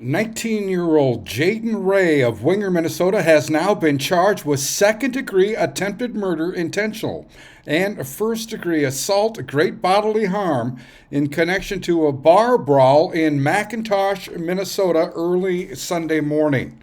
19-year-old Jayden Ray of Winger, Minnesota has now been charged with second-degree attempted murder intentional and first-degree assault, great bodily harm in connection to a bar brawl in McIntosh, Minnesota early Sunday morning.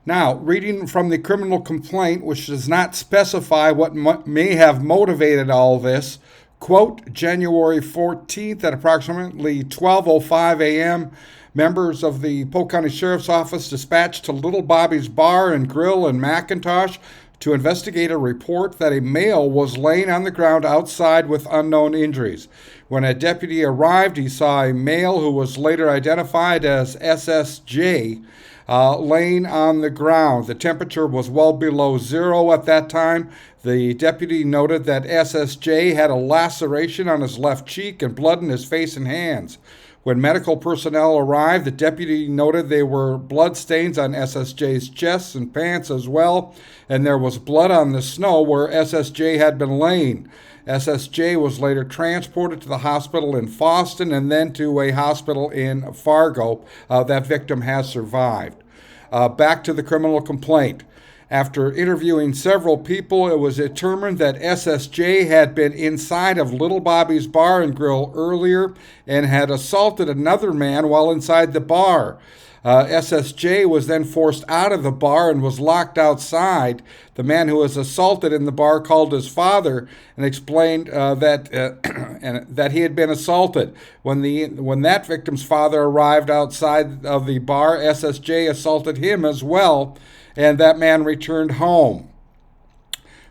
Now, reading from the criminal complaint, which does not specify what may have motivated all this, quote, January 14th at approximately 12:05 a.m., members of the Polk County Sheriff's Office dispatched to Little Bobby's Bar and Grill in McIntosh to investigate a report that a male was laying on the ground outside with unknown injuries. When a deputy arrived, he saw a male who was later identified as SSJ laying on the ground. The temperature was well below zero at that time. The deputy noted that SSJ had a laceration on his left cheek and blood in his face and hands. When medical personnel arrived, the deputy noted there were blood stains on SSJ's chest and pants as well, and there was blood on the snow where SSJ had been laying. SSJ was later transported to the hospital in Fosston and then to a hospital in Fargo. That victim has survived. Back to the criminal complaint. After interviewing several people, it was determined that SSJ had been inside of Little Bobby's Bar and Grill earlier and had assaulted another man while inside the bar. SSJ was then forced out of the bar and was locked outside. The man who was assaulted in the bar called his father and explained that he had been assaulted. When that victim's father arrived outside of the bar, SSJ assaulted him as well, and that man returned home.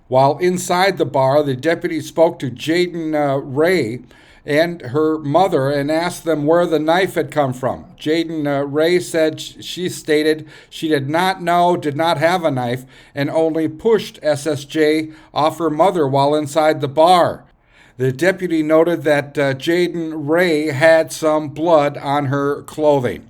While inside the bar, the deputy spoke to Jayden Ray and her mother and asked them where the knife had come from. Jayden Ray said she stated she did not know, did not have a knife, and only pushed SSJ off her mother while inside the bar. The deputy noted that Jayden Ray had some blood on her clothing.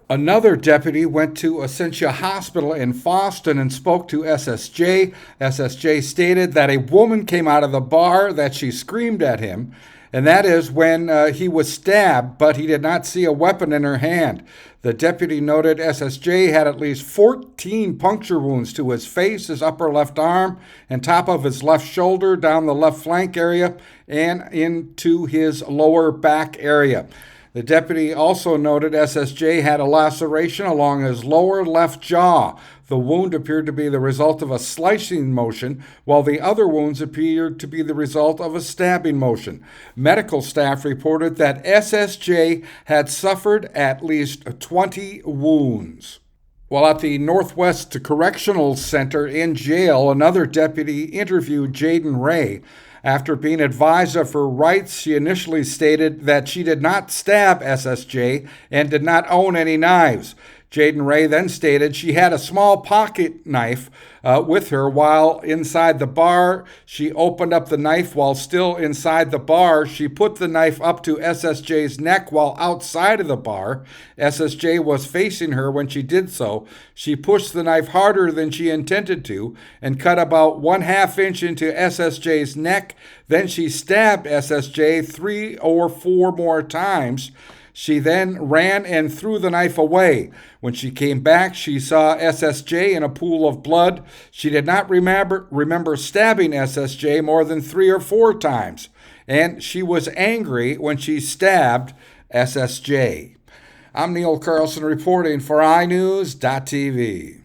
Another deputy went to Essentia Hospital in Fosston and spoke to SSJ. SSJ stated that a woman came out of the bar, that she screamed at him, and that is when he was stabbed, but he did not see a weapon in her hand. The deputy noted SSJ had at least 14 puncture wounds to his face, his upper left arm, and top of his left shoulder, down the left flank area, and into his lower back area. The deputy also noted SSJ had a laceration along his lower left jaw. The wound appeared to be the result of a slicing motion, while the other wounds appeared to be the result of a stabbing motion. Medical staff reported that SSJ had suffered at least 20 wounds. While at the Northwest Correctional Center in jail, another deputy interviewed Jayden Ray. After being advised of her rights, she initially stated that she did not stab SSJ and did not own any knives. Jayden Ray then stated she had a small pocket knife with her while inside the bar. She opened up the knife while still inside the bar. She put the knife up to SSJ's neck while outside of the bar. SSJ was facing her when she did so. She pushed the knife harder than she intended to and cut about 1/2 inch into SSJ's neck. Then she stabbed SSJ 3 or 4 more times. She then ran and threw the knife away. When she came back, she saw SSJ in a pool of blood. She did not remember stabbing SSJ more than 3 or 4 times, and she was angry when she stabbed SSJ. I'm Neil Carlson reporting for iNewZ.TV.